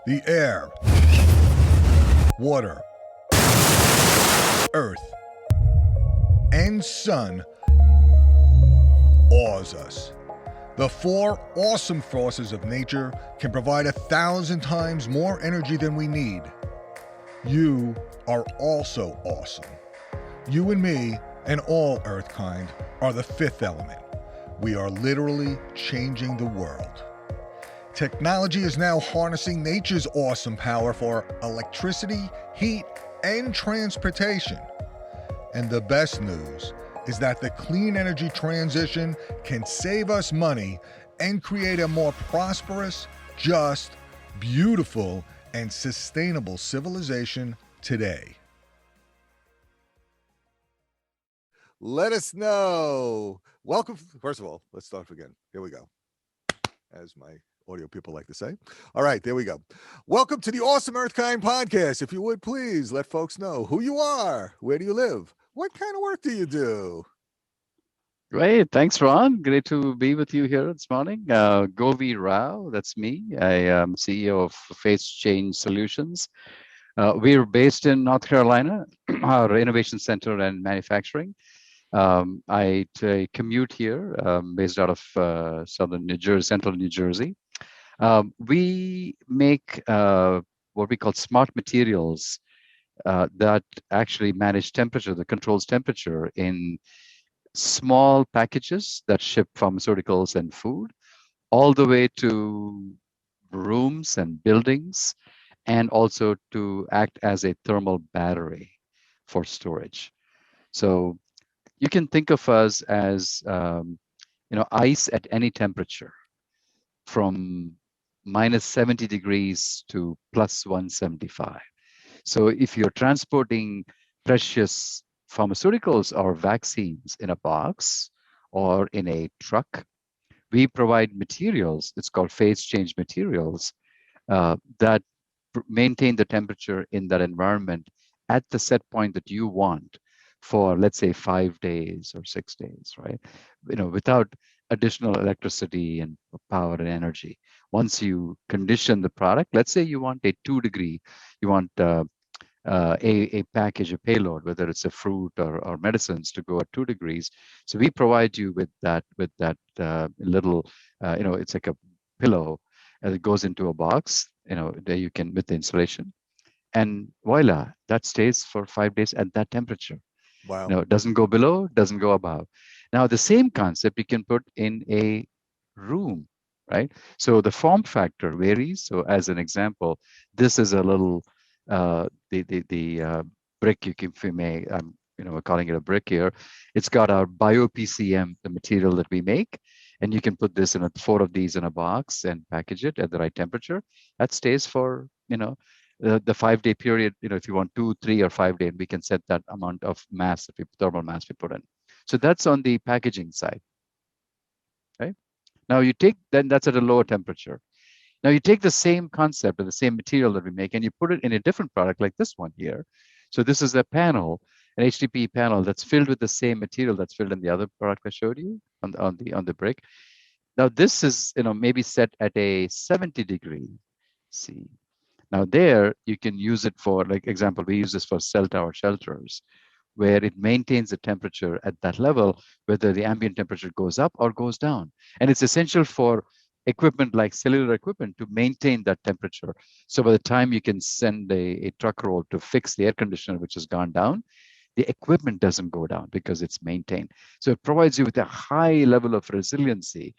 The air, water, earth, and sun awes us. The four awesome forces of nature can provide 1,000 times more energy than we need. You are also awesome. You and me and all Earthkind are the fifth element. We are literally changing the world. Technology is now harnessing nature's awesome power for electricity, heat, and transportation. And the best news is that the clean energy transition can save us money and create a more prosperous, just, beautiful, and sustainable civilization today. Let us know. Welcome. First of all, let's start again. Here we go. As my audio people like to say. All right, there we go. Welcome to the Awesome Earthkind podcast. If you would please let folks know who you are, where do you live, what kind of work do you do? Great. Thanks, Ron. Great to be with you here this morning. Govi Rao, that's me. I am CEO of Phase Change Solutions. We're based in North Carolina, our innovation center and manufacturing. I commute here, based out of southern New Jersey, central New Jersey. We make what we call smart materials that actually manage temperature, that controls temperature in small packages that ship pharmaceuticals and food, all the way to rooms and buildings, and also to act as a thermal battery for storage. So you can think of us as ice at any temperature, from minus 70 degrees to plus 175. So if you're transporting precious pharmaceuticals or vaccines in a box or in a truck, we provide materials, it's called phase change materials, that maintain the temperature in that environment at the set point that you want for, let's say, 5 days or 6 days, right? Without additional electricity and power and energy. Once you condition the product, let's say you want a 2 degree, you want a package, a payload, whether it's a fruit or medicines, to go at 2 degrees. So we provide you with that little, it's like a pillow that goes into a box, that you can, with the insulation, and voila, that stays for 5 days at that temperature. Wow. It doesn't go below, doesn't go above. Now, the same concept you can put in a room, right? So the form factor varies. So as an example, this is a little, the brick, if you may, we're calling it a brick here. It's got our bio-PCM, the material that we make, and you can put this in 4 of these in a box and package it at the right temperature. That stays for, the 5-day period. If you want 2, 3, or 5 days, we can set that amount of mass, thermal mass we put in. So that's on the packaging side, right? Now you take, then that's at a lower temperature. Now you take the same concept or the same material that we make and you put it in a different product like this one here. So this is a panel, an HDPE panel that's filled with the same material that's filled in the other product I showed you on the brick. Now this is maybe set at a 70 degree C. Now there you can use it for, like example, we use this for cell tower shelters, where it maintains the temperature at that level, whether the ambient temperature goes up or goes down. And it's essential for equipment like cellular equipment to maintain that temperature. So by the time you can send a truck roll to fix the air conditioner, which has gone down, the equipment doesn't go down because it's maintained. So it provides you with a high level of resiliency,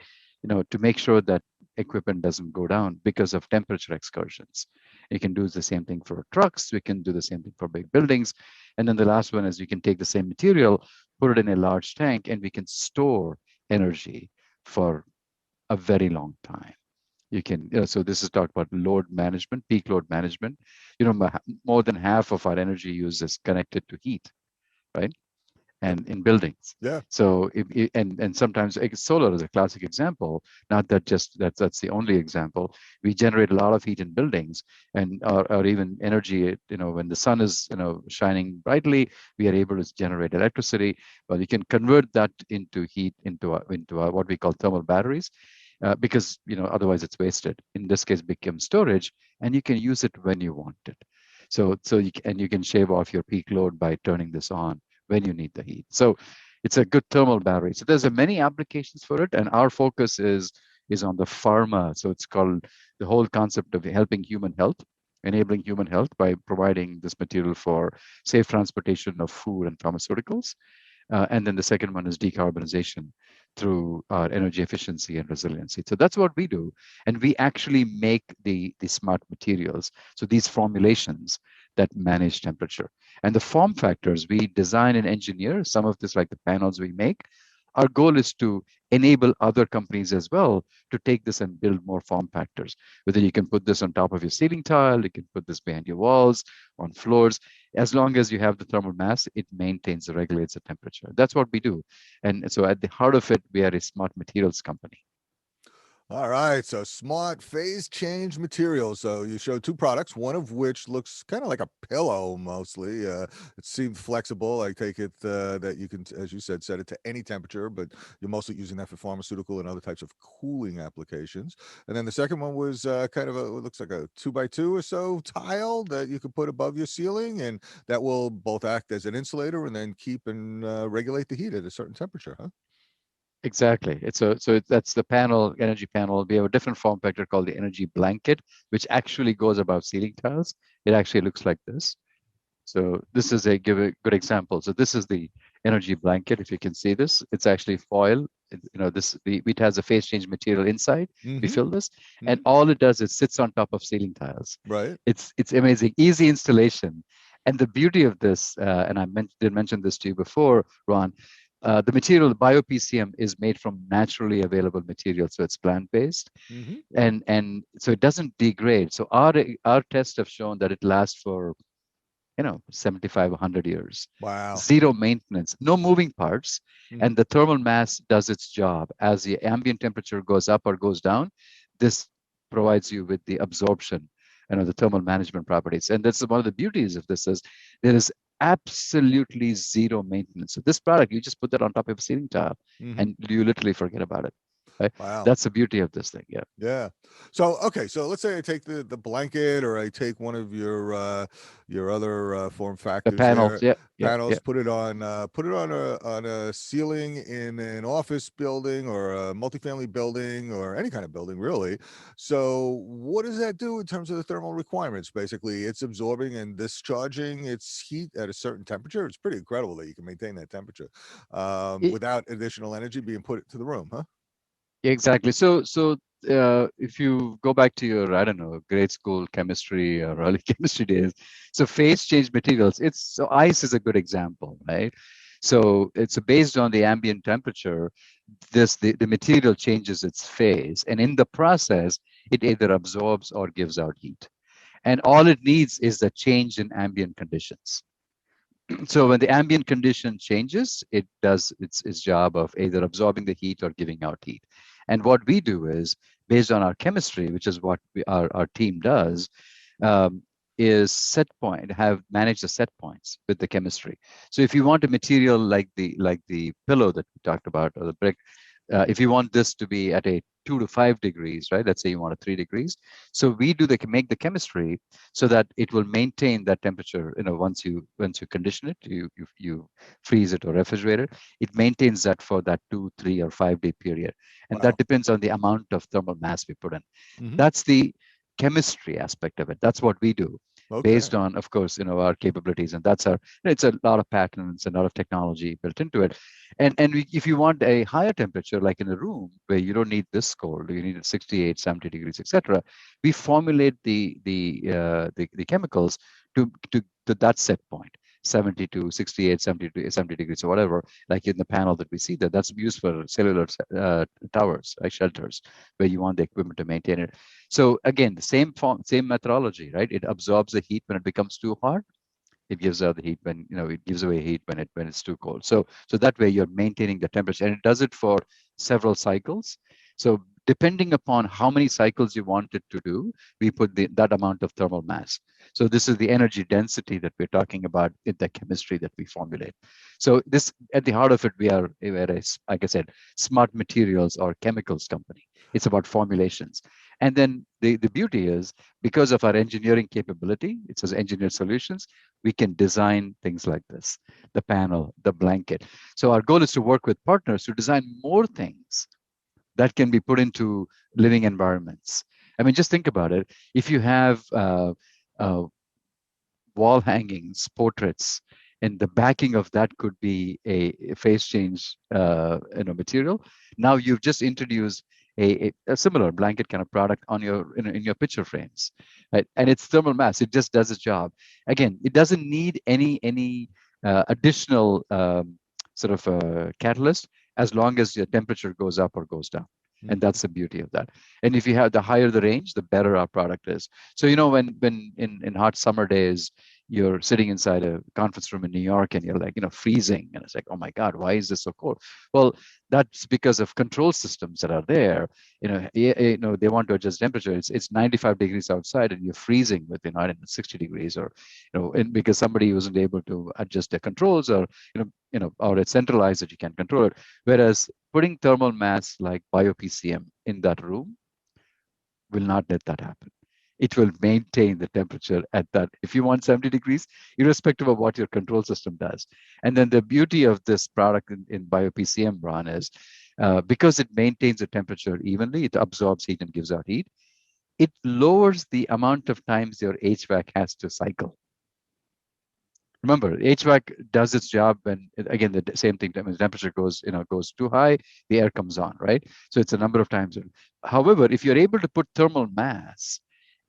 to make sure that equipment doesn't go down because of temperature excursions. You can do the same thing for trucks. We can do the same thing for big buildings. And then the last one is you can take the same material, put it in a large tank, and we can store energy for a very long time. You can, so this is talked about load management, peak load management. More than half of our energy use is connected to heat, right? And in buildings. Yeah. So and sometimes solar is a classic example. Not that just that's the only example. We generate a lot of heat in buildings, and or even energy. When the sun is shining brightly, we are able to generate electricity. Well, you can convert that into heat into what we call thermal batteries. because otherwise it's wasted. In this case, becomes storage, and you can use it when you want it. And you can shave off your peak load by turning this on when you need the heat. So it's a good thermal battery. So there's many applications for it, and our focus is on the pharma. So it's called the whole concept of helping human health, enabling human health by providing this material for safe transportation of food and pharmaceuticals. And then the second one is decarbonization through energy efficiency and resiliency. So that's what we do. And we actually make the smart materials. So these formulations that manage temperature. And the form factors, we design and engineer some of this, like the panels we make. Our goal is to enable other companies as well to take this and build more form factors. Whether you can put this on top of your ceiling tile, you can put this behind your walls, on floors. As long as you have the thermal mass, it maintains, regulates the temperature. That's what we do. And so at the heart of it, we are a smart materials company. All right, so smart phase change materials. So you showed two products, one of which looks kind of like a pillow mostly. It seemed flexible. I take it that you can, as you said, set it to any temperature, but you're mostly using that for pharmaceutical and other types of cooling applications. And then the second one was kind of it looks like a 2x2 or so tile that you could put above your ceiling, and that will both act as an insulator and then keep and regulate the heat at a certain temperature, huh? Exactly. That's the panel, energy panel. We have a different form factor called the energy blanket, which actually goes above ceiling tiles. It actually looks like this. So this is give a good example. So this is the energy blanket. If you can see this, it's actually foil. It has a phase change material inside. We Mm-hmm. fill this, and Mm-hmm. all it does is sits on top of ceiling tiles. Right. It's amazing, easy installation, and the beauty of this, and I did mention this to you before, Ron. The material, the bio-PCM, is made from naturally available material, so it's plant-based, Mm-hmm. and so it doesn't degrade. So our tests have shown that it lasts for 75, 100 years. Wow. Zero maintenance, no moving parts, Mm-hmm. and the thermal mass does its job. As the ambient temperature goes up or goes down, this provides you with the absorption, the thermal management properties. And that's one of the beauties of this is there is absolutely zero maintenance. So this product, you just put that on top of a ceiling tile, Mm-hmm. and you literally forget about it. Right? Wow. That's the beauty of this thing. Yeah. Yeah. So okay, so let's say I take the blanket, or I take one of your other form The factors panels. there, Yeah. Yeah. panels, Yeah. put it on a ceiling in an office building or a multifamily building or any kind of building really. So what does that do in terms of the thermal requirements? Basically, it's absorbing and discharging its heat at a certain temperature. It's pretty incredible that you can maintain that temperature It, without additional energy being put into the room, huh? Exactly. If you go back to your, I don't know, grade school chemistry or early chemistry days, so phase change materials, so ice is a good example, right? So it's based on the ambient temperature, the material changes its phase, and in the process, it either absorbs or gives out heat. And all it needs is the change in ambient conditions. So when the ambient condition changes, it does its job of either absorbing the heat or giving out heat. And what we do is, based on our chemistry, which is what our team does, um, is manage the set points with the chemistry. So if you want a material like the pillow that we talked about, or the brick, if you want this to be at a 2 to 5 degrees, right? Let's say you want a 3 degrees. So we make the chemistry so that it will maintain that temperature. Once you condition it, you freeze it or refrigerate it. It maintains that for that 2, 3, or 5 day period, and Wow. that depends on the amount of thermal mass we put in. Mm-hmm. That's the chemistry aspect of it. That's what we do, Okay. based on, of course, our capabilities, and that's it's a lot of patents and a lot of technology built into it. And if you want a higher temperature, like in a room where you don't need this cold, you need it 68, 70 degrees, etc., we formulate the chemicals to that set point, 72, 68, 70, 70 degrees or whatever, like in the panel that we see there. That's used for cellular towers, like shelters, where you want the equipment to maintain it. So again, the same methodology, right? It absorbs the heat when it becomes too hot. It gives out the heat when it gives away heat when it's too cold. So that way you're maintaining the temperature, and it does it for several cycles. So depending upon how many cycles you want it to do, we put that amount of thermal mass. So this is the energy density that we're talking about in the chemistry that we formulate. So this, at the heart of it, we're like I said, smart materials or chemicals company. It's about formulations. And then the beauty is, because of our engineering capability, it says engineered solutions, we can design things like this, the panel, the blanket. So our goal is to work with partners to design more things that can be put into living environments. I mean, just think about it. If you have uh, wall hangings, portraits, and the backing of that could be a phase change material. Now you've just introduced a similar blanket kind of product on your in your picture frames, right? And it's thermal mass. It just does its job. Again, it doesn't need any additional sort of catalyst, as long as your temperature goes up or goes down. And that's the beauty of that. And if you have, the higher the range, the better our product is. So, when in hot summer days, you're sitting inside a conference room in New York and you're like, freezing. And it's like, oh my God, why is this so cold? Well, that's because of control systems that are there. They want to adjust temperature. It's 95 degrees outside and you're freezing with, 60 degrees, or, and because somebody wasn't able to adjust their controls, or, or it's centralized that you can control it. Whereas putting thermal mass like bio-PCM in that room will not let that happen. It will maintain the temperature at that. If you want 70 degrees, irrespective of what your control system does. And then the beauty of this product in bio-PCM, Ron, is because it maintains the temperature evenly, it absorbs heat and gives out heat. It lowers the amount of times your HVAC has to cycle. Remember, HVAC does its job when, again, the same thing, when the temperature goes too high, the air comes on, right? So it's a number of times. However, if you're able to put thermal mass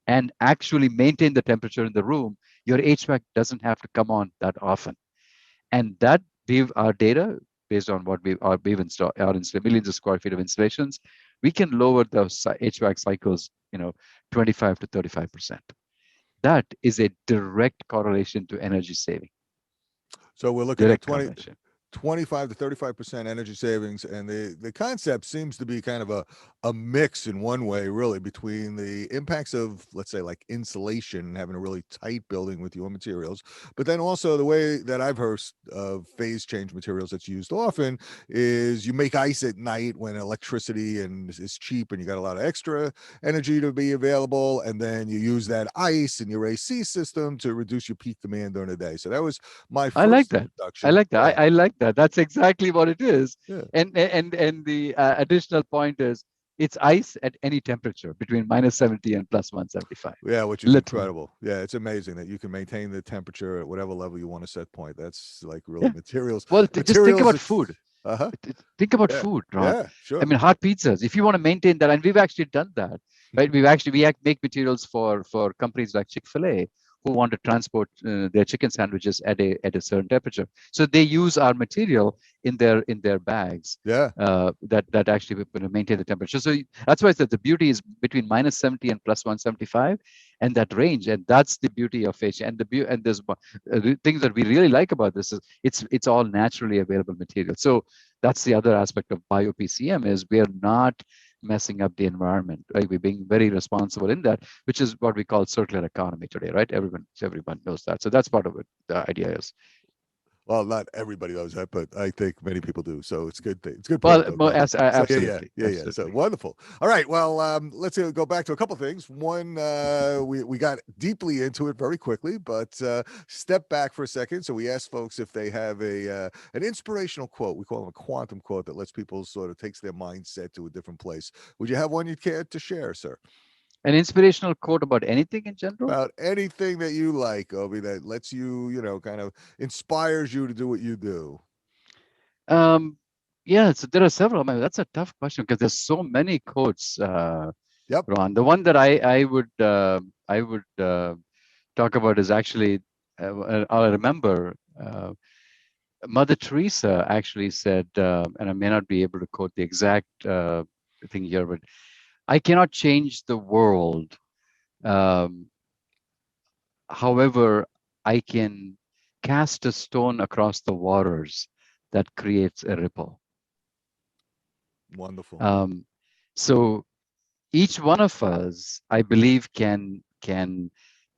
and actually maintain the temperature in the room, your HVAC doesn't have to come on that often. And that our data, based on what we've installed, millions of square feet of installations, we can lower the HVAC cycles, 25 to 35%. That is a direct correlation to energy saving. So we're looking at 25 to 35% energy savings, and the concept seems to be kind of a mix in one way, really, between the impacts of, let's say, like insulation, having a really tight building with your materials, but then also the way that I've heard of phase change materials that's used often is you make ice at night when electricity is cheap and you got a lot of extra energy to be available, and then you use that ice in your AC system to reduce your peak demand during the day. So that was my first I like that. introduction. I like that. Yeah. I like that. That's exactly what it is. Yeah. And the additional point is, it's ice at any temperature between -70 and +175. Yeah, which is literally incredible. Yeah, it's amazing that you can maintain the temperature at whatever level you want to set point. That's like really materials. Well, just think about It's, food. uh-huh. Think about Yeah. food, Ron. Yeah, sure. I mean, hot pizzas. If you want to maintain that, and we've actually done that, right? We make materials for companies like Chick-fil-A, who want to transport their chicken sandwiches at a certain temperature. So they use our material in their bags. Yeah. That actually maintain the temperature. So that's why I said the beauty is between -70 and +175, and that range. And that's the beauty of fish. And there's things that we really like about this is it's all naturally available material. So that's the other aspect of bio-PCM, is we are not messing up the environment, right? We're being very responsible in that, which is what we call circular economy today, right? Everyone knows that. So that's part of it. The idea is. Well, not everybody knows that, but I think many people do. So it's good thing. It's a good Well, point, though. absolutely. Yeah. So wonderful. All right. Well, let's go back to a couple of things. One, we got deeply into it very quickly, but step back for a second. So we asked folks if they have an inspirational quote. We call them a quantum quote that lets people sort of takes their mindset to a different place. Would you have one you'd care to share, sir? An inspirational quote about anything in general? About anything that you like, Obi, that lets you, kind of inspires you to do what you do. Yeah, so there are several. I mean, that's a tough question because there's so many quotes, Yep. Ron. The one that I would talk about is actually, I remember Mother Teresa actually said, and I may not be able to quote the exact thing here, but I cannot change the world. However, I can cast a stone across the waters that creates a ripple. Wonderful. So each one of us, I believe, can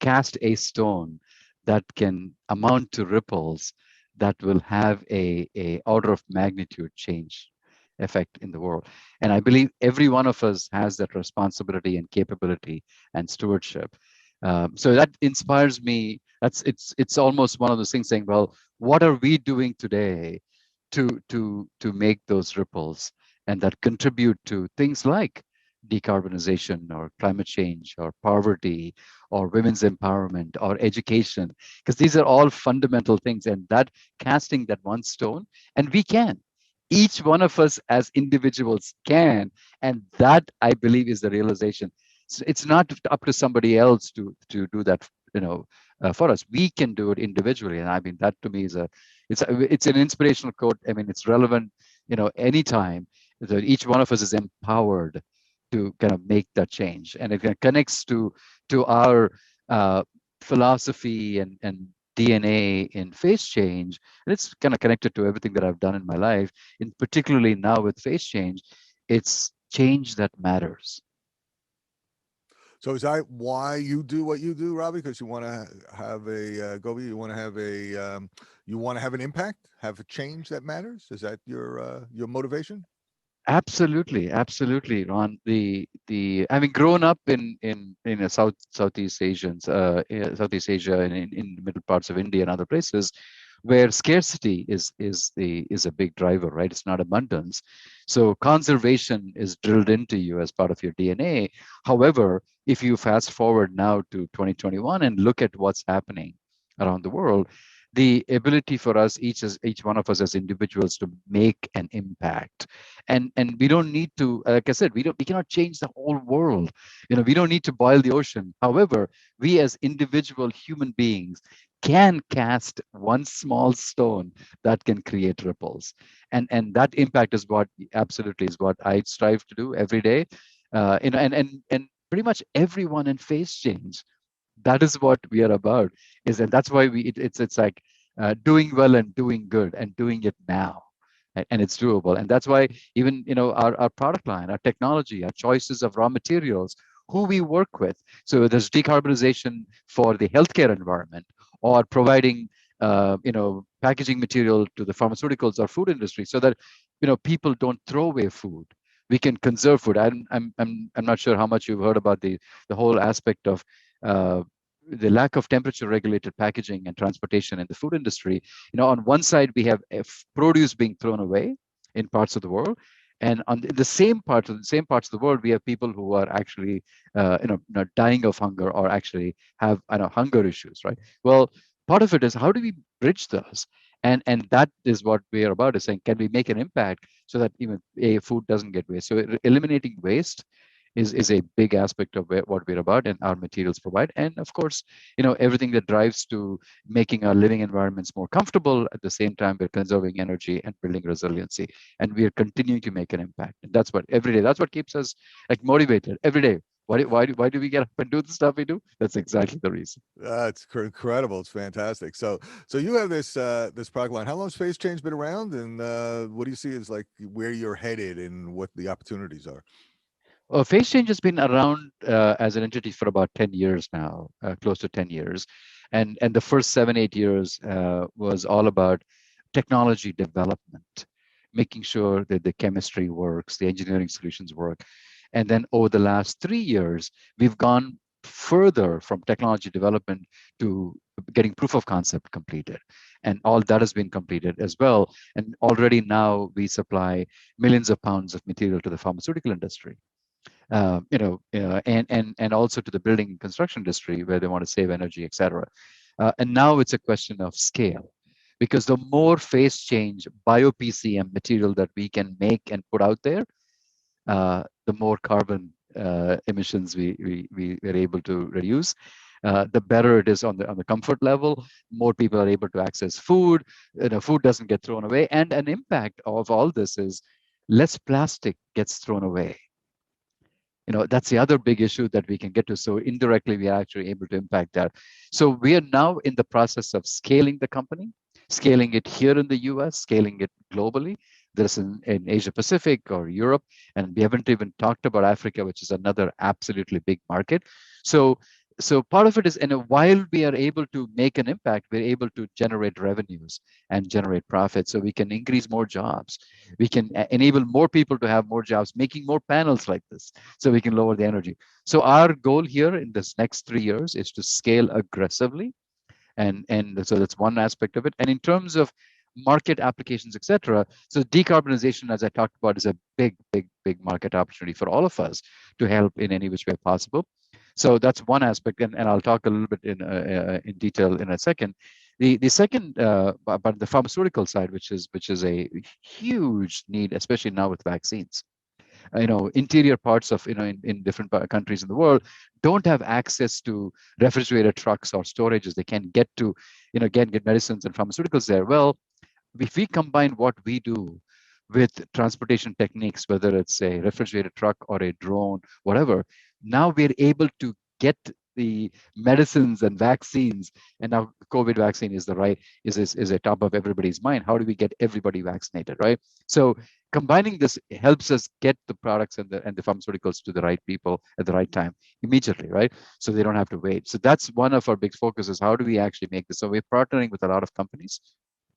cast a stone that can amount to ripples that will have a order of magnitude change effect in the world. And I believe every one of us has that responsibility and capability and stewardship. So that inspires me. It's almost one of those things saying, well, what are we doing today to make those ripples and that contribute to things like decarbonization or climate change or poverty or women's empowerment or education, because these are all fundamental things, and that casting that one stone, and we can, each one of us as individuals can, and that I believe is the realization. So it's not up to somebody else to do that, for us. We can do it individually, and I mean that to me is it's an inspirational quote. I mean, it's relevant, anytime. So each one of us is empowered to kind of make that change, and it kind of connects to our uh, philosophy and DNA in face change, and it's kind of connected to everything that I've done in my life. In particularly now with face change, it's change that matters. So is that why you do what you do, Robbie? Because you want to have a Gobi, you want to have a you want to have an impact, have a change that matters. Is that your motivation? Absolutely, absolutely, Ron. The I mean, grown up in a Southeast Asians, Southeast Asia, and in the middle parts of India and other places, where scarcity is a big driver, right? It's not abundance. So conservation is drilled into you as part of your DNA. However, if you fast forward now to 2021 and look at what's happening around the world, the ability for us, each one of us as individuals, to make an impact, and we don't need to, like I said, we cannot change the whole world. We don't need to boil the ocean. However, we as individual human beings can cast one small stone that can create ripples, and that impact is what absolutely is what I strive to do every day. And pretty much everyone in face change, that is what we are about. And that's why it's like doing well and doing good and doing it now. And it's doable, and that's why even our product line, our technology, our choices of raw materials, who we work with. So there's decarbonization for the healthcare environment, or providing packaging material to the pharmaceuticals or food industry, so that people don't throw away food. We can conserve food. I'm not sure how much you've heard about the whole aspect of uh, the lack of temperature regulated packaging and transportation in the food industry. On one side we have produce being thrown away in parts of the world, and on the same parts of the world, we have people who are actually dying of hunger, or actually have hunger issues, right? Well, part of it is, how do we bridge those? And that is what we are about, is saying, can we make an impact so that even a food doesn't get waste? So eliminating waste is a big aspect of what we're about, and our materials provide. And of course, everything that drives to making our living environments more comfortable. At the same time, we're conserving energy and building resiliency, and we are continuing to make an impact. And that's what every day, that's what keeps us like motivated every day. Why do we get up and do the stuff we do? That's exactly the reason. It's incredible. It's fantastic. So you have this product line. How long has Phase Change been around, and what do you see as like where you're headed and what the opportunities are? Phase Change has been around as an entity for about 10 years now, close to 10 years. And the first 7, 8 years was all about technology development, making sure that the chemistry works, the engineering solutions work. And then over the last 3 years, we've gone further from technology development to getting proof of concept completed. And all that has been completed as well. And already now we supply millions of pounds of material to the pharmaceutical industry, and also to the building and construction industry, where they want to save energy, etc. And now it's a question of scale, because the more phase change bio-PCM material that we can make and put out there, the more carbon emissions we are able to reduce. The better it is on the comfort level. More people are able to access food. Food doesn't get thrown away, and an impact of all this is less plastic gets thrown away. That's the other big issue that we can get to. So indirectly, we are actually able to impact that. So we are now in the process of scaling the company, scaling it here in the US, scaling it globally. this in Asia Pacific or Europe, and we haven't even talked about Africa, which is another absolutely big market. So, so part of it is, and while we are able to make an impact, we're able to generate revenues and generate profits, so we can increase more jobs. We can enable more people to have more jobs, making more panels like this, so we can lower the energy. So our goal here in this next 3 years is to scale aggressively, and so that's one aspect of it. And in terms of market applications, etc., so decarbonization, as I talked about, is a big market opportunity for all of us to help in any which way possible. So that's one aspect, and I'll talk a little bit in detail in a second. The second, but the pharmaceutical side, which is a huge need, especially now with vaccines. Interior parts of, in different countries in the world don't have access to refrigerator trucks or storages. They can get to, get medicines and pharmaceuticals there. Well, if we combine what we do with transportation techniques, whether it's a refrigerated truck or a drone, whatever, now we're able to get the medicines and vaccines. And now COVID vaccine is is a top of everybody's mind. How do we get everybody vaccinated, right? So combining this helps us get the products and the pharmaceuticals to the right people at the right time immediately, right? So they don't have to wait. So that's one of our big focuses. How do we actually make this? So we're partnering with a lot of companies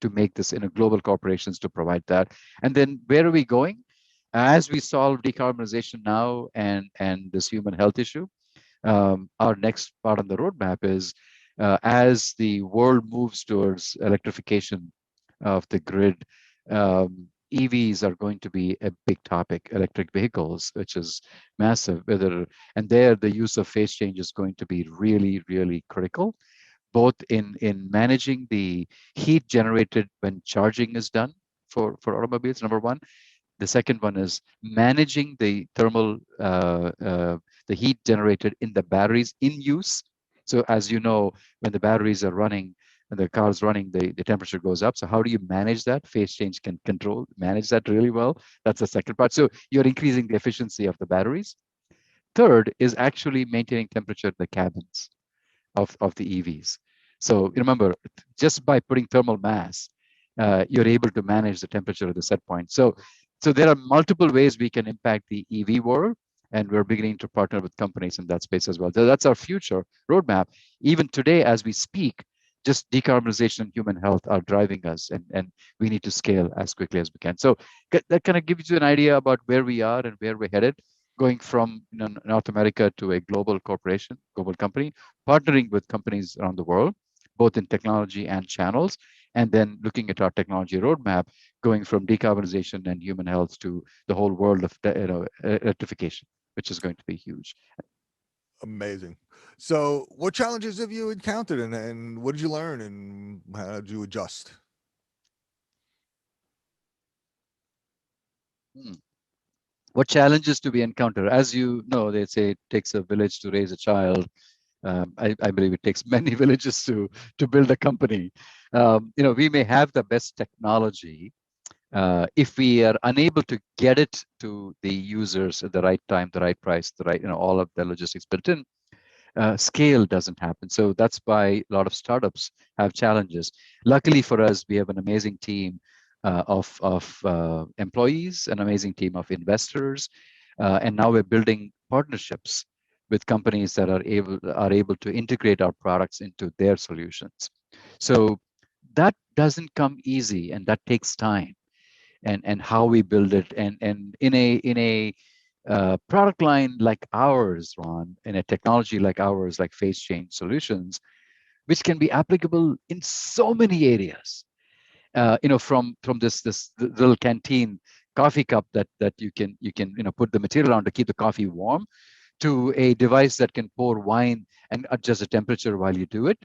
to make this in a global corporations to provide that. And then where are we going? As we solve decarbonization now and this human health issue, our next part on the roadmap is as the world moves towards electrification of the grid, EVs are going to be a big topic, electric vehicles, which is massive. And there, the use of phase change is going to be really, really critical, both in managing the heat generated when charging is done for automobiles, number one. The second one is managing the thermal, the heat generated in the batteries in use. So as you know, when the batteries are running and the car's running, the temperature goes up. So how do you manage that? Phase change can manage that really well. That's the second part. So you're increasing the efficiency of the batteries. Third is actually maintaining temperature in the cabins of the EVs. So remember, just by putting thermal mass, you're able to manage the temperature at the set point. So there are multiple ways we can impact the EV world, and we're beginning to partner with companies in that space as well. So that's our future roadmap. Even today, as we speak, just decarbonization and human health are driving us, and we need to scale as quickly as we can. So that kind of gives you an idea about where we are and where we're headed, going from North America to a global corporation, global company, partnering with companies around the world, both in technology and channels, and then looking at our technology roadmap, going from decarbonization and human health to the whole world of electrification, which is going to be huge. Amazing. So, what challenges have you encountered, and what did you learn, and how did you adjust? Hmm. What challenges do we encounter? As you know, they say it takes a village to raise a child. I believe it takes many villages to build a company. We may have the best technology. If we are unable to get it to the users at the right time, the right price, the right, all of the logistics built in, scale doesn't happen. So that's why a lot of startups have challenges. Luckily for us, we have an amazing team of employees, an amazing team of investors, and now we're building partnerships with companies that are able to integrate our products into their solutions. So that doesn't come easy, and that takes time. And how we build it, and in a product line like ours, Ron, in a technology like ours, like phase change solutions, which can be applicable in so many areas. From this little canteen coffee cup that you can put the material on to keep the coffee warm, to a device that can pour wine and adjust the temperature while you do it,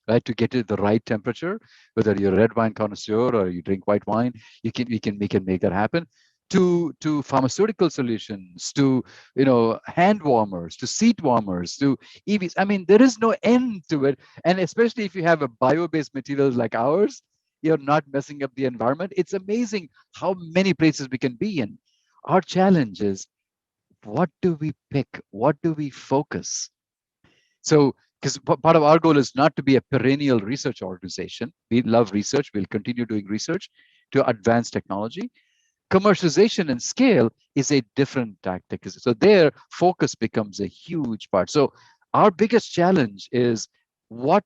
right? To get it the right temperature, whether you're a red wine connoisseur or you drink white wine, we can make that happen. To pharmaceutical solutions, to hand warmers, to seat warmers, to EVs. I mean, there is no end to it. And especially if you have a bio-based materials like ours, you're not messing up the environment. It's amazing how many places we can be in. Our challenge is, what do we pick? What do we focus? So, because part of our goal is not to be a perennial research organization. We love research. We'll continue doing research to advance technology. Commercialization and scale is a different tactic. So their focus becomes a huge part. So our biggest challenge is what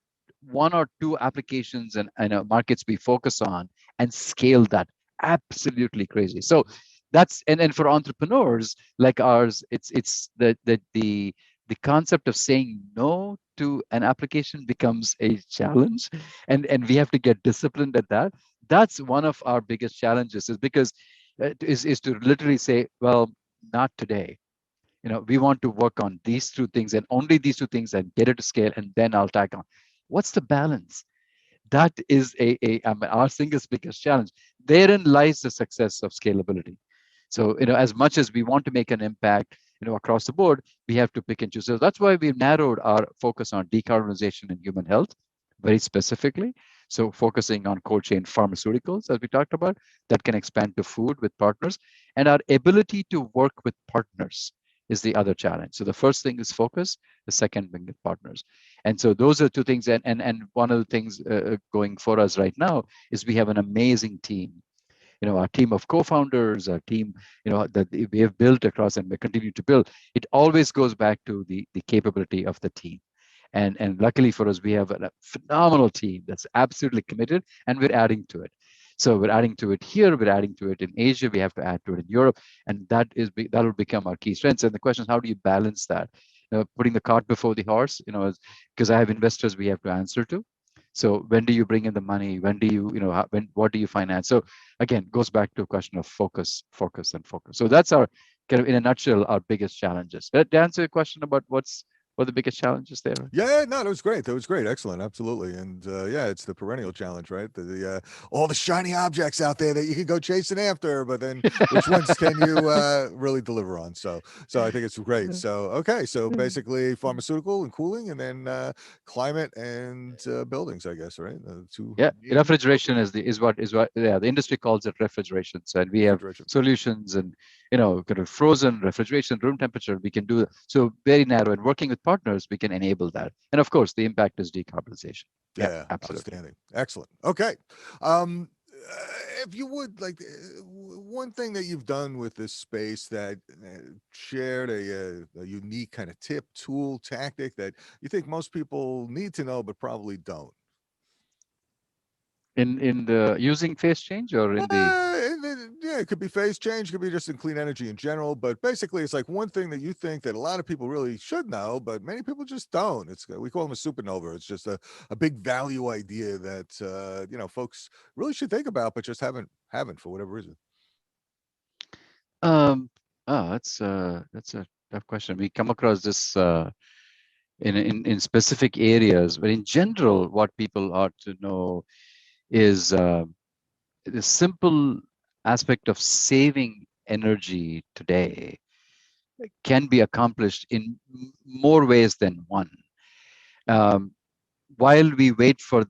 one or two applications and markets we focus on and scale that absolutely crazy. So that's and for entrepreneurs like ours, it's the concept of saying no to an application becomes a challenge, and we have to get disciplined at that. That's one of our biggest challenges, is because is to literally say, well, not today. We want to work on these two things and only these two things and get it to scale, and then I'll tack on. What's the balance? That is I mean, our single biggest challenge. Therein lies the success of scalability. So, as much as we want to make an impact, across the board, we have to pick and choose. So that's why we've narrowed our focus on decarbonization and human health very specifically. So focusing on cold chain pharmaceuticals, as we talked about, that can expand to food with partners. And our ability to work with partners is the other challenge. So the first thing is focus, the second thing is partners. And so those are two things. And one of the things going for us right now is we have an amazing team. Our team of co-founders, our team, that we have built across and we continue to build. It always goes back to the capability of the team. And luckily for us, we have a phenomenal team that's absolutely committed, and we're adding to it. So we're adding to it here, we're adding to it in Asia, we have to add to it in Europe, and that will become our key strengths. And the question is, how do you balance that? Putting the cart before the horse, because I have investors we have to answer to. So when do you bring in the money? When do you, what do you finance? So again, goes back to a question of focus, focus, and focus. So that's our kind of, in a nutshell, our biggest challenges. To answer your question about what the biggest challenges there? Yeah, no, that was great. That was great. Excellent. Absolutely. And yeah, it's the perennial challenge, right? All the shiny objects out there that you can go chasing after, but then which ones can you really deliver on? So I think it's great. So okay, so basically pharmaceutical and cooling, and then climate and buildings, I guess, right? The two Yeah, main refrigeration focus. is what the industry calls it refrigeration. So, and we have Refrigeration. solutions and kind of frozen refrigeration, room temperature. We can do that. So very narrow, and working with partners, we can enable that. And of course, the impact is decarbonization. Yeah, Yeah, absolutely. outstanding. Excellent. Okay. Um, if you would like one thing that you've done with this space that shared a unique kind of tip, tool, tactic that you think most people need to know but probably don't. In the using phase change or in the And then, yeah, it could be phase change, it could be just in clean energy in general, but basically, it's like one thing that you think that a lot of people really should know, but many people just don't. It's we call them a supernova. It's just a big value idea that folks really should think about, but just haven't for whatever reason. um that's a tough question. We come across this in specific areas, but in general, what people ought to know is the simple aspect of saving energy today can be accomplished in more ways than one. Um, while we wait for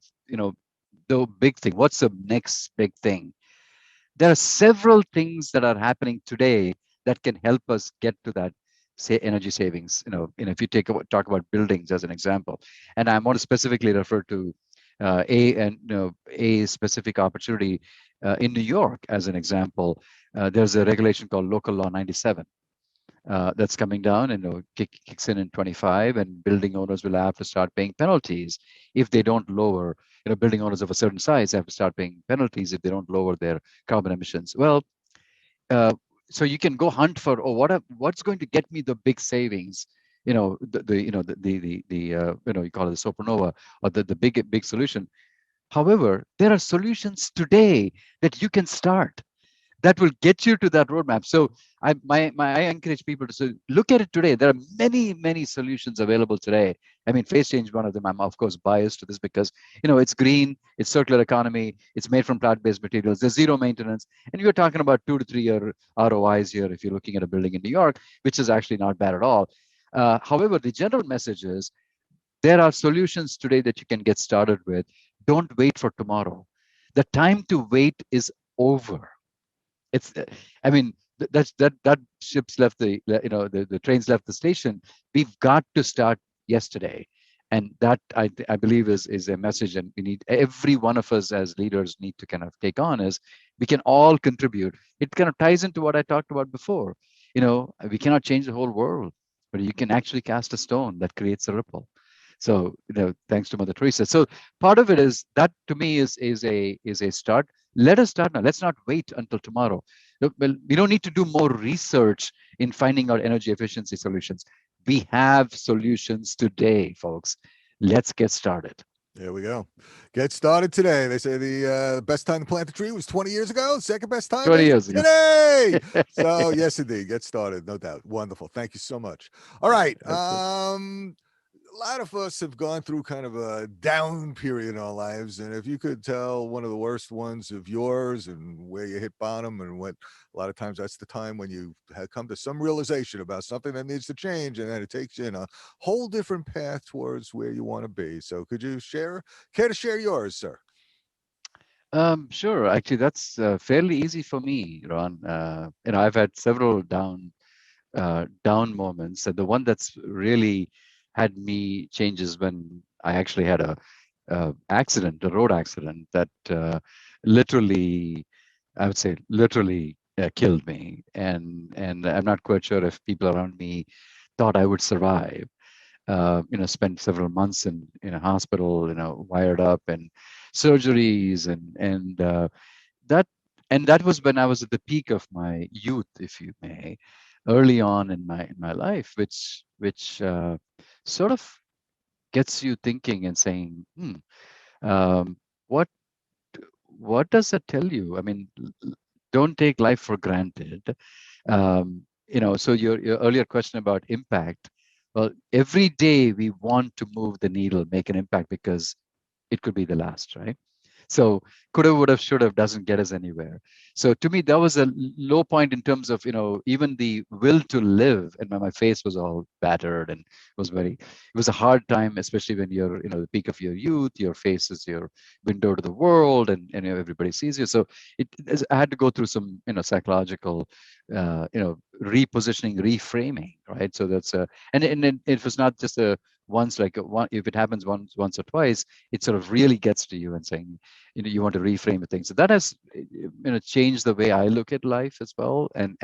the big thing, what's the next big thing? There are several things that are happening today that can help us get to that say energy savings. If you talk about buildings as an example, and I want to specifically refer to a specific opportunity in New York as an example. There's a regulation called Local Law 97 that's coming down and kicks in 25, and building owners will have to start paying penalties if they don't lower. Building owners of a certain size have to start paying penalties if they don't lower their carbon emissions. Well, uh, so you can go hunt for, what's going to get me the big savings. You call it the supernova, or the big solution. However, there are solutions today that you can start that will get you to that roadmap. So I encourage people to look at it today. There are many solutions available today. I mean, phase change, one of them. I'm of course biased to this because it's green, it's circular economy, it's made from plant-based materials. There's zero maintenance, and you're talking about 2 to 3 year ROIs here if you're looking at a building in New York, which is actually not bad at all. However, the general message is there are solutions today that you can get started with. Don't wait for tomorrow. The time to wait is over. It's I mean that ship's left the train's left the station. We've got to start yesterday. And that I believe is a message, and we need, every one of us as leaders need to kind of take on, is we can all contribute. It kind of ties into what I talked about before. We cannot change the whole world, but you can actually cast a stone that creates a ripple. So, thanks to Mother Teresa. So part of it is that, to me, is a start. Let us start now. Let's not wait until tomorrow. Look, well, we don't need to do more research in finding out energy efficiency solutions. We have solutions today, folks. Let's get started. There we go. Get started today. They say the best time to plant a tree was 20 years ago. Second best time 20 is years ago. today. So yes, indeed. Get started. No doubt. Wonderful. Thank you so much. All right. A lot of us have gone through kind of a down period in our lives. And if you could tell one of the worst ones of yours and where you hit bottom, and what a lot of times that's the time when you have come to some realization about something that needs to change, and then it takes you in a whole different path towards where you want to be. So could you care to share yours, sir? Sure. Actually, that's fairly easy for me, Ron. I've had several down moments. And the one that's really had me changes when I actually had a road accident that literally, I would say, literally killed me. And I'm not quite sure if people around me thought I would survive. Spent several months in a hospital, wired up, and surgeries, and that that was when I was at the peak of my youth, if you may, early on in my life, which sort of gets you thinking and saying, um, what what does that tell you? I mean, don't take life for granted. So your earlier question about impact. Well, every day we want to move the needle, make an impact, because it could be the last, right? So coulda, woulda, shoulda doesn't get us anywhere. So to me, that was a low point in terms of, even the will to live. And my face was all battered, and it was a hard time, especially when you're, the peak of your youth. Your face is your window to the world, and everybody sees you. So I had to go through some, psychological, repositioning, reframing, right? So that's and it was not just a once, like one, if it happens once or twice, it sort of really gets to you and saying, you want to reframe things. So that has, changed the way I look at life as well. And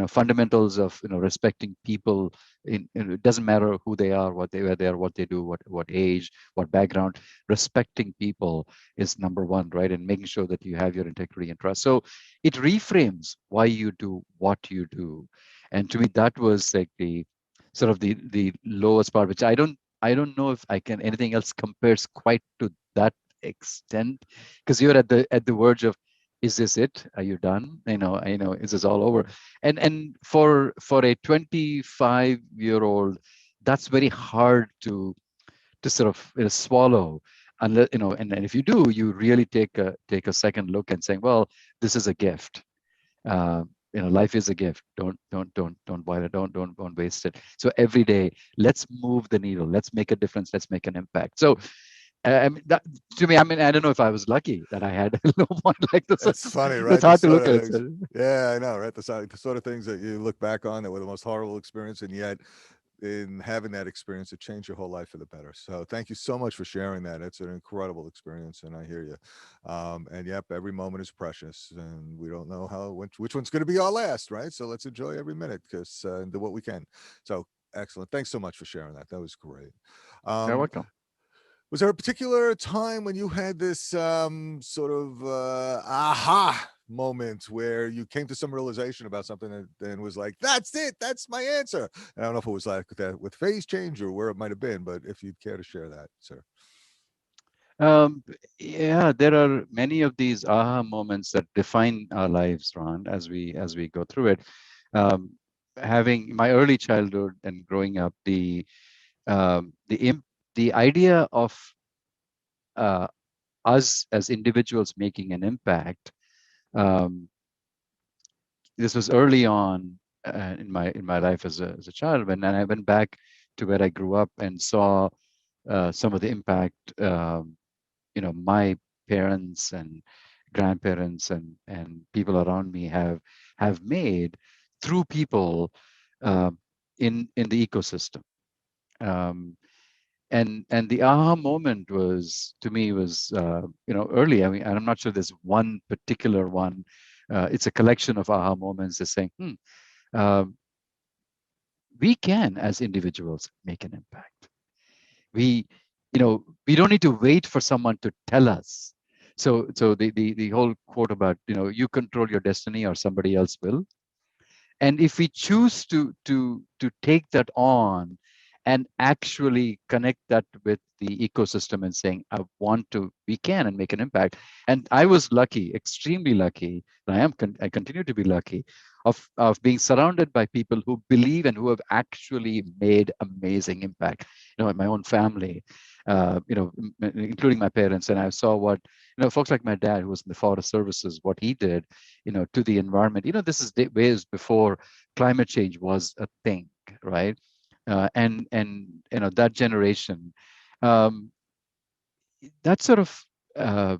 fundamentals of, respecting people. It doesn't matter who they are, where they are, what they do, what age, what background. Respecting people is number one, right? And making sure that you have your integrity and trust. So it reframes why you do what you do. And to me, that was like the sort of the lowest part, which I don't know if I can anything else compares quite to that extent, because you're at the verge of, is this it? Are you done? Is this all over? And for a 25-year-old, that's very hard to sort of, swallow. Unless, and if you do, you really take a second look and saying, well, this is a gift. uh, Life is a gift. Don't boil it. Don't waste it. So every day, let's move the needle. Let's make a difference. Let's make an impact. So I mean, to me, I mean, I don't know if I was lucky that I had a low point like this. It's funny, It's right? The hard to sort look of at it. things. Yeah, I know, right? The sort of things that you look back on that were the most horrible experience, and yet in having that experience, it changed your whole life for the better. So thank you so much for sharing that. It's an incredible experience, and I hear you. And yep, every moment is precious, and we don't know which one's going to be our last, right? So let's enjoy every minute, because and do what we can. So excellent. Thanks so much for sharing that. That was great. You're Um, welcome. was there a particular time when you had this sort of aha moment where you came to some realization about something and was like, that's it, that's my answer? And I don't know if it was like that with phase change or where it might have been, but if you'd care to share that, sir. Um, yeah, there are many of these aha moments that define our lives, Ron, as we go through it. Um, Having my early childhood and growing up, um, the imp, the idea of uh, us as individuals making an impact. Um, this was early on in my life as a child, when and I went back to where I grew up and saw some of the impact. My parents and grandparents and people around me have made through people, um, in the ecosystem. Um, and the aha moment was, to me, was early. I mean, I'm not sure there's one particular one. It's a collection of aha moments that's saying, uh, we can, as individuals, make an impact. We don't need to wait for someone to tell us. So the whole quote about, you control your destiny or somebody else will. And if we choose to take that on and actually connect that with the ecosystem and saying, I want to, we can, and make an impact. And I was lucky, extremely lucky, and I continue to be lucky of being surrounded by people who believe and who have actually made amazing impact. In my own family, including my parents. And I saw what, folks like my dad, who was in the forest services, what he did, to the environment. This is ways before climate change was a thing, right? And that generation, um, that sort of, to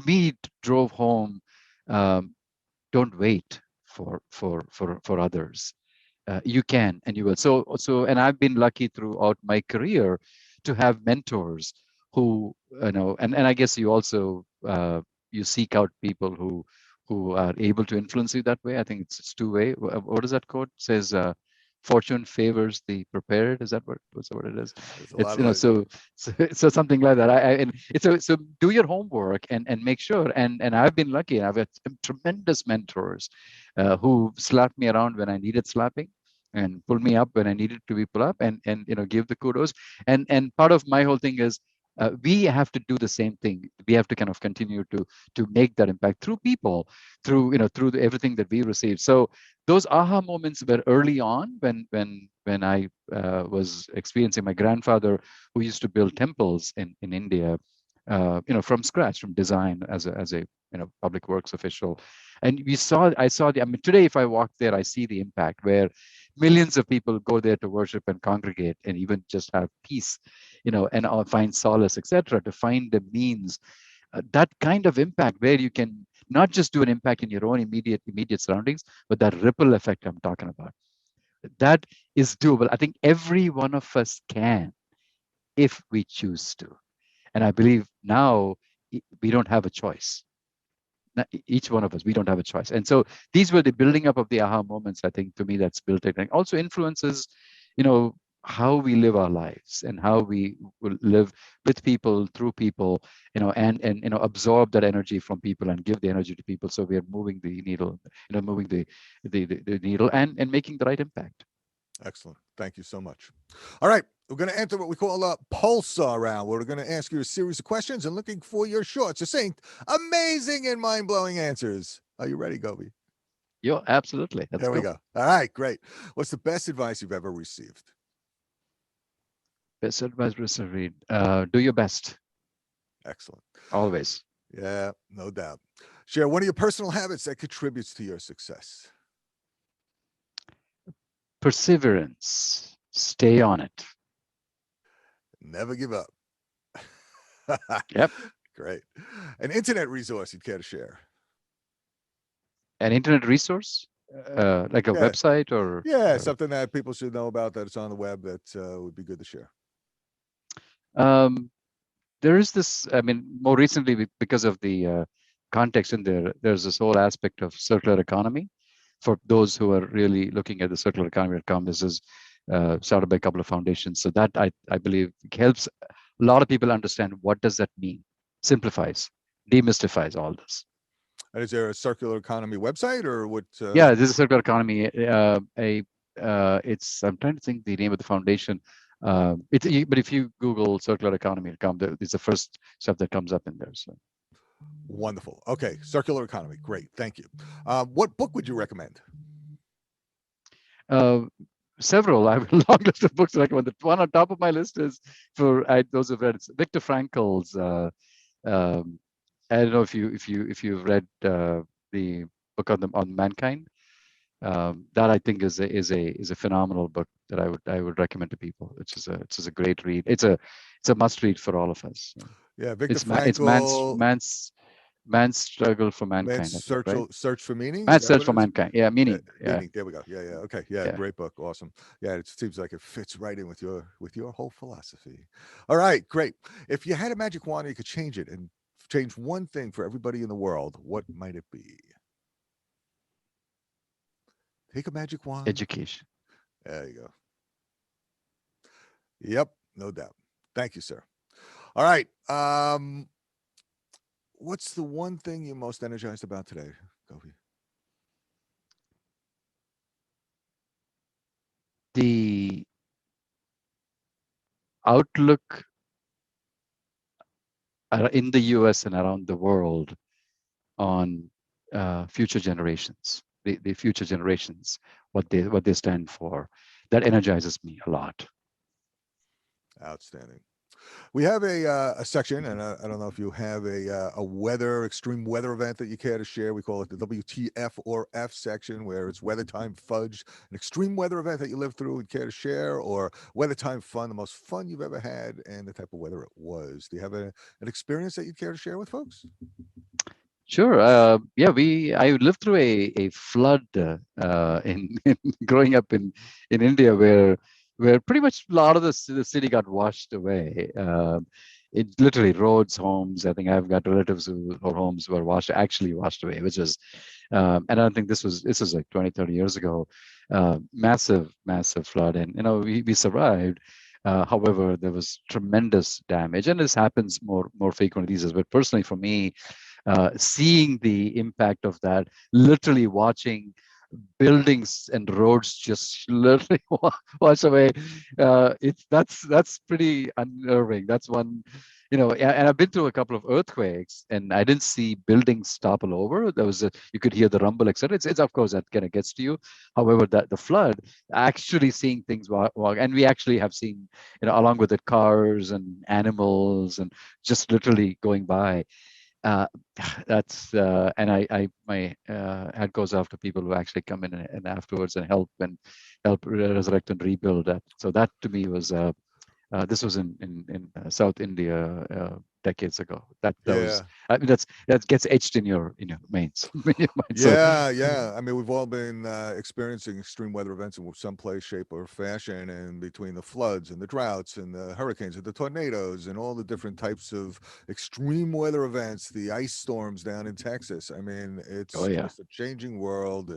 me, drove home. Um, don't wait for others. You can, and you will. So, and I've been lucky throughout my career to have mentors who, and I guess you also, you seek out people who are able to influence you that way. I think it's two-way. What does that quote says? Fortune favors the prepared. Is that what it is? There's a It's, lot of it. so something like that. And it's so do your homework and make sure. And I've been lucky. I've had some tremendous mentors who slapped me around when I needed slapping, and pulled me up when I needed to be pulled up, and give the kudos. And part of my whole thing is, we have to do the same thing. We have to kind of continue to make that impact through people, through everything that we receive. So those aha moments were early on when I was experiencing my grandfather, who used to build temples in India, from scratch, from design, as a public works official. And I saw I mean, today, if I walk there, I see the impact where millions of people go there to worship and congregate and even just have peace, and find solace, etc., to find the means. That kind of impact, where you can not just do an impact in your own immediate surroundings, but that ripple effect I'm talking about, that is doable. I think every one of us can, if we choose to. And I believe now we don't have a choice. Each one of us, we don't have a choice. And so these were the building up of the aha moments. I think, to me, that's built it, and also influences, how we live our lives and how we will live with people, through people, and absorb that energy from people and give the energy to people. So we are moving the needle, moving the needle, and making the right impact. Excellent. Thank you so much. All right. We're going to enter what we call a Pulsar Round, where we're going to ask you a series of questions and looking for your short, succinct, amazing, and mind-blowing answers. Are you ready, Govi? Yeah, absolutely. There we go. All right, great. What's the best advice you've ever received? Best advice received: do your best. Excellent. Always. Yeah, no doubt. Share one of your personal habits that contributes to your success. Perseverance. Stay on it. Never give up. Yep. Great. An internet resource you'd care to share? An internet resource, like a website, or something that people should know about, that it's on the web, that would be good to share. There is this. I mean, more recently, because of the context in there's this whole aspect of circular economy. For those who are really looking at the circular economy.com, this is started by a couple of foundations. So that I believe helps a lot of people understand what does that mean, simplifies, demystifies all this. And is there a circular economy website, or what? Yeah, this is circular economy. It's, I'm trying to think the name of the foundation. But if you Google circular economy.com, it's the first stuff that comes up in there. So wonderful. Okay, circular economy. Great, thank you. What book would you recommend? Several. I have a long list of books to recommend. The one on top of my list is, for those who've read it, Viktor Frankl's. I don't know if you've read the book on mankind. That, I think, is a phenomenal book that I would recommend to people. It's a great read. It's a must read for all of us. Yeah, Viktor Frankl. It's man's Man's struggle for Man's mankind, I think, right? search for meaning. Is Man's that search what for it is? mankind. Yeah, meaning. Yeah, Meaning. There we go. Yeah, yeah. Okay. Yeah, yeah. great book. Awesome. Yeah, it seems like it fits right in with your whole philosophy. All right, great. If you had a magic wand, you could change it and change one thing for everybody in the world. What might it be? Take a magic wand. Education. There you go. Yep, no doubt. Thank you, sir. All right. What's the one thing you're most energized about today, Govi? The outlook in the US and around the world on future generations, the future generations, what they stand for, that energizes me a lot. Outstanding. We have a section, and I don't know if you have a extreme weather event that you care to share. We call it the WTF or F section, where it's weather time fudge, an extreme weather event that you lived through and care to share, or weather time fun, the most fun you've ever had, and the type of weather it was. Do you have an experience that you'd care to share with folks? Sure. Yeah, I lived through a flood in growing up in India, where pretty much a lot of the city got washed away. It literally roads, homes. I think I've got relatives or homes were actually washed away, which is, and I don't think this was like 20, 30 years ago. Massive flood, and we survived. However, there was tremendous damage, and this happens more frequently these days. But personally, for me, seeing the impact of that, literally watching buildings and roads just literally wash away. That's pretty unnerving. That's one, and I've been through a couple of earthquakes, and I didn't see buildings topple over. You could hear the rumble, etc. It's of course that kind of gets to you. However, that the flood, actually seeing things walk, and we actually have seen, along with the cars and animals and just literally going by. uh, that's and I my hat goes off to people who actually come in and afterwards and help resurrect and rebuild that. So that to me was this was in South India decades ago. That was, Yeah. I mean, that gets etched in your minds. In your mind. So Yeah, yeah. I mean, we've all been experiencing extreme weather events in some place, shape, or fashion, and between the floods and the droughts and the hurricanes and the tornadoes and all the different types of extreme weather events, the ice storms down in Texas. I mean, oh it's yeah, just a changing world,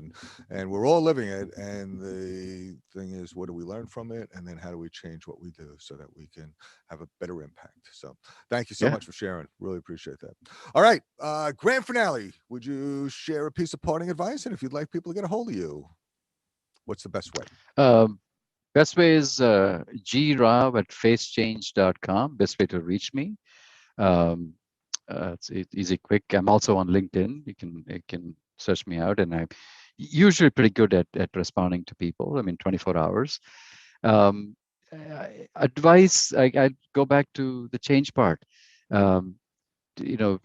and we're all living it. And the thing is, what do we learn from it, and then how do we change what we do so that we can have a better impact? So, thank you so yeah. much for sharing. Really appreciate that. All right, grand finale. Would you share a piece of parting advice? And if you'd like people to get a hold of you, what's the best way? um, Best way is grao@facechange.com. Best way to reach me. um, it's easy, quick. I'm also on LinkedIn. You can search me out, and I'm usually pretty good at responding to people. I mean, 24 hours. Um, Advice, I go back to the change part. Um, you know,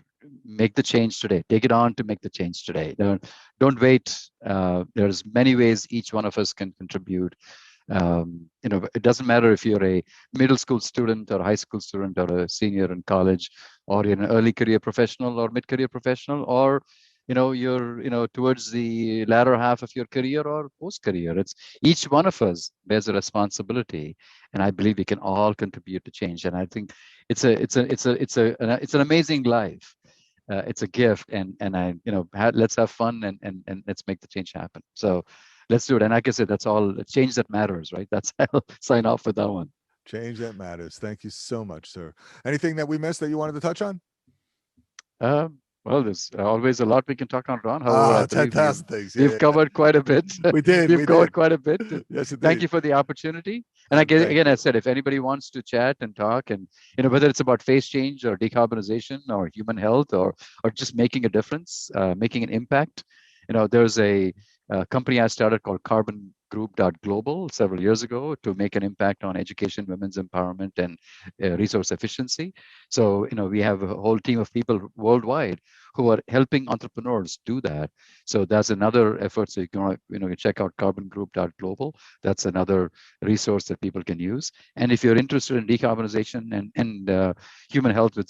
make the change today. Take it on to make the change today. Don't wait. There's many ways each one of us can contribute. It doesn't matter if you're a middle school student or a high school student or a senior in college, or you're an early career professional or mid-career professional, or you're towards the latter half of your career or post-career. It's each one of us bears a responsibility, and I believe we can all contribute to change. And I think it's an amazing life. It's a gift, and let's have fun, and let's make the change happen. So let's do it. And like I said, that's all change that matters, right? That's I'll sign off with that one. Change that matters. Thank you so much, sir. Anything that we missed that you wanted to touch on? Well, there's always a lot we can talk on, Ron. However, I Ah, believe we've 10,000 things. Yeah, we've yeah. covered quite a bit. We did. We've We covered did. quite a bit. Yes, Thank indeed. you for the opportunity. And And thank again, I you. said, if anybody wants to chat and talk, and whether it's about face change or decarbonization or human health, or just making a difference, making an impact, there's a company I started called group.global several years ago to make an impact on education, women's empowerment, and resource efficiency. So, we have a whole team of people worldwide who are helping entrepreneurs do that. So that's another effort. So you can, check out carbongroup.global. That's another resource that people can use. And if you're interested in decarbonization and human health with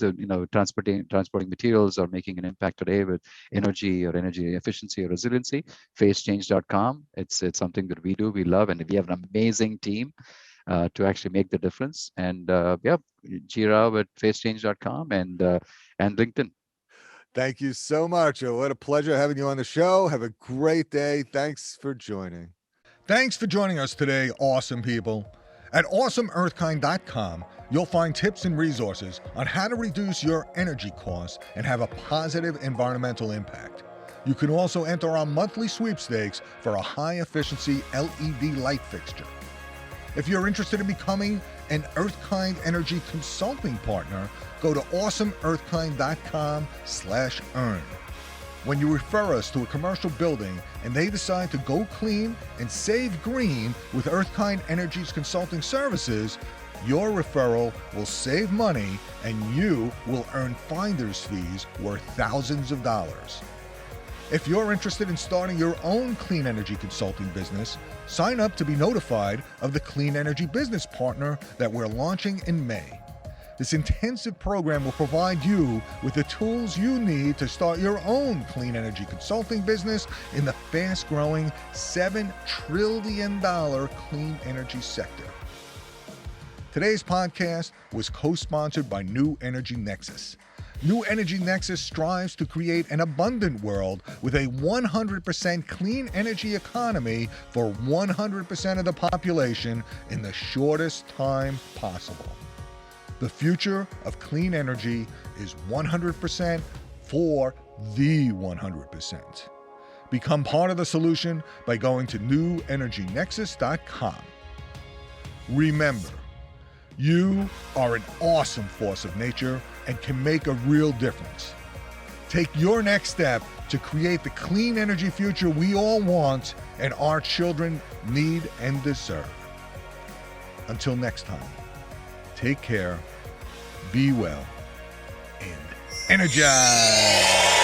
transporting materials or making an impact today with energy or energy efficiency or resiliency, facechange.com. It's something that we do, we love, and we have an amazing team to actually make the difference. And Jira at facechange.com and LinkedIn. Thank you so much. What a pleasure having you on the show. Have a great day. Thanks for joining. Thanks for joining us today, awesome people. At awesomeearthkind.com, you'll find tips and resources on how to reduce your energy costs and have a positive environmental impact. You can also enter our monthly sweepstakes for a high-efficiency LED light fixture. If you're interested in becoming an Earthkind Energy Consulting Partner, go to awesomeearthkind.com/earn. When you refer us to a commercial building and they decide to go clean and save green with Earthkind Energy's consulting services, your referral will save money and you will earn finder's fees worth thousands of dollars. If you're interested in starting your own clean energy consulting business, sign up to be notified of the Clean Energy Business Partner that we're launching in May. This intensive program will provide you with the tools you need to start your own clean energy consulting business in the fast-growing $7 trillion clean energy sector. Today's podcast was co-sponsored by New Energy Nexus. New Energy Nexus strives to create an abundant world with a 100% clean energy economy for 100% of the population in the shortest time possible. The future of clean energy is 100% for the 100%. Become part of the solution by going to newenergynexus.com. Remember, you are an awesome force of nature and can make a real difference. Take your next step to create the clean energy future we all want and our children need and deserve. Until next time, take care, be well, and energize!